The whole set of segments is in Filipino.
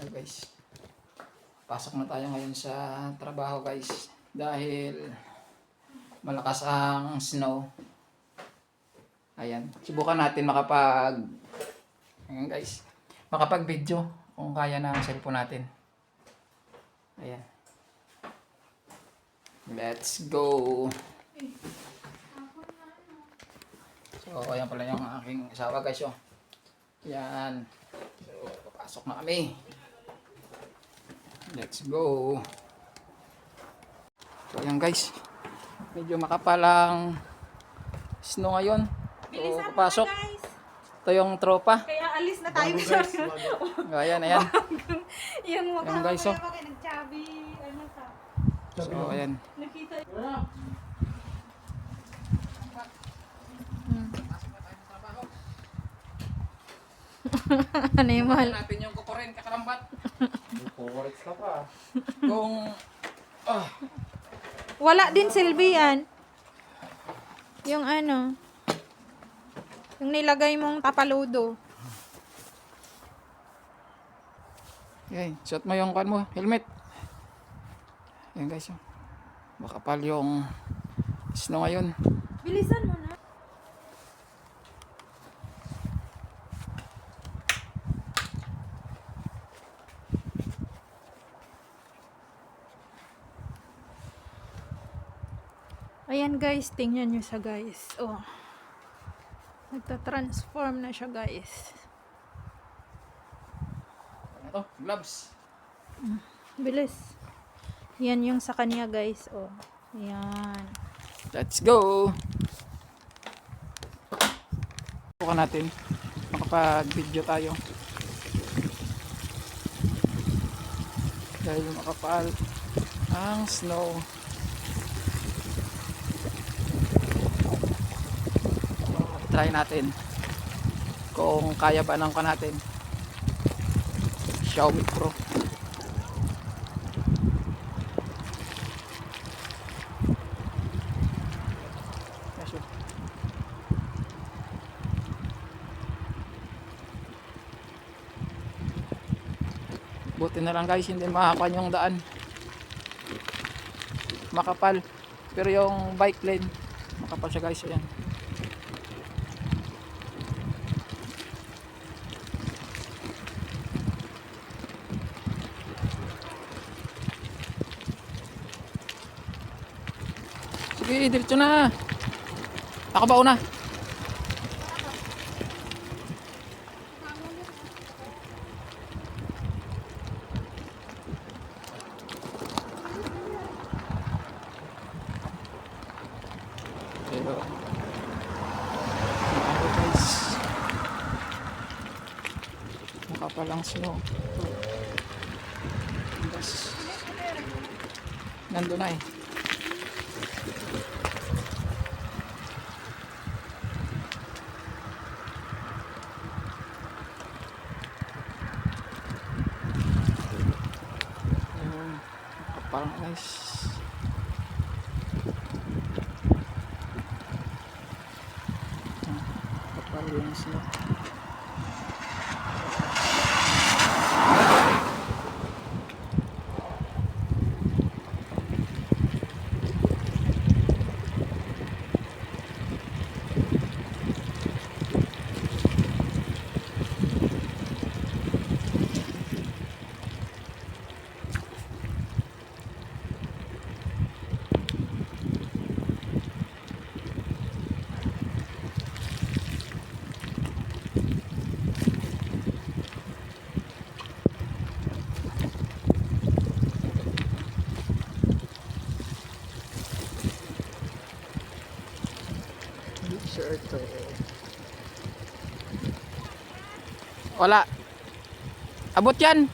So guys, pasok na tayo ngayon sa trabaho guys. Dahil malakas ang snow. Ayan, subukan natin ayan guys, makapag video kung kaya na ang cellphone natin. Ayan. Let's go. So, ayan pala yung aking asawa guys. Oh. Ayan. So, papasok na kami. Let's go. So, ayan guys. Medyo makapalang snow ngayon. So, papasok. Ito yung tropa. Kaya alis na tayo guys. Ayan, ayan. Yung mukha Ayan, guys, ko oh. kaya nag-chubby. Ano ka? So, ayan. Nakita ano yung mahal? Natin yung kukurin, kakarambat. Kukurit ka pa. Kung, Wala din silbi yan. Yung ano, yung nilagay mong tapaludo. okay, suot mo yung kan mo, helmet. Ayan guys, oh. Makapal yung snow ngayon. Bilisan mo na. Ayan guys, tingnan nyo siya guys. Oh. Nagta-transform na siya guys. Ito, gloves. Bilis. Yan yung sa kanya guys. Oh. Ayan. Let's go. Subukan natin. Makapag-video tayo. Dahil makapal ang snow. Try natin kung kaya ba ng natin. Xiaomi Pro. Buti na lang guys, hindi makakuha yung daan. Makapal. Pero yung bike lane, makapal siya guys. Ayan. Sige, diretso na. Ako ba una? Pero ano guys, makapalang snow. Nandun na eh. Parang guys, kapal yung snow. Shirt to. Wala. Abot yan.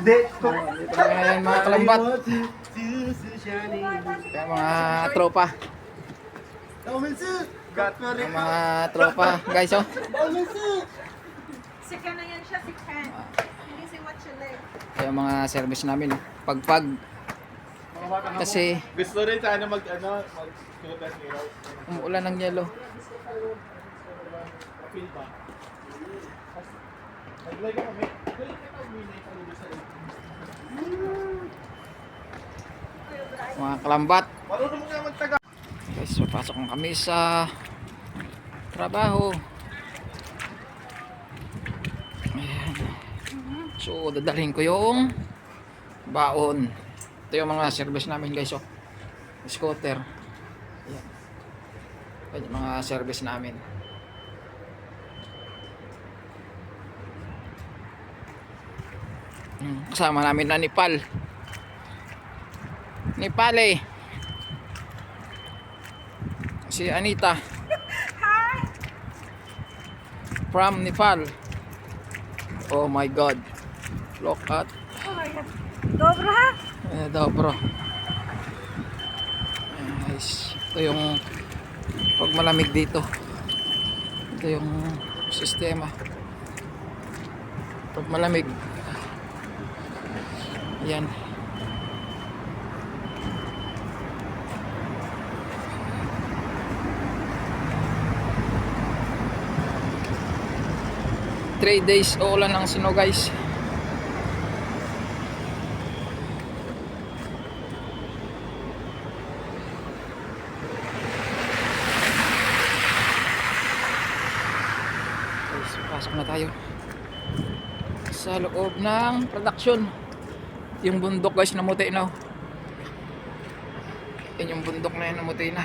Dito na ngayon mga kalambat. Kaya mga tropa. Ang mga tropa guys oh. Si Ken na yan siya, si Ken. Hindi si What You Like. Kaya mga service namin oh. Pagpag. Kasi Gusto rin sana mag-scooter ni Rose. umuulan ng yelo. Feel ba? Nag-like ako, may uminay pa rin sa Mga kalambat. Marunong mo nga magtaga. Guys, so pasok na kami sa trabaho. Ayan. So, dadalhin ko yung baon. Ito yung mga service namin guys, oh. Scooter. Ayan. Ayan yung mga service namin. Kasama namin na Nepal. Nepal eh. Si Anita. From Nepal. Oh my God. Look at. Oh my God. Dobra? Dobro. Ayan, guys. Ito yung pag malamig dito. Ito yung sistema. Pag malamig. Yan. Three days uulan ng snow guys. Guys, pasok na tayo sa loob ng production. Yung bundok guys namuti na. Yan yung bundok na yan namuti na.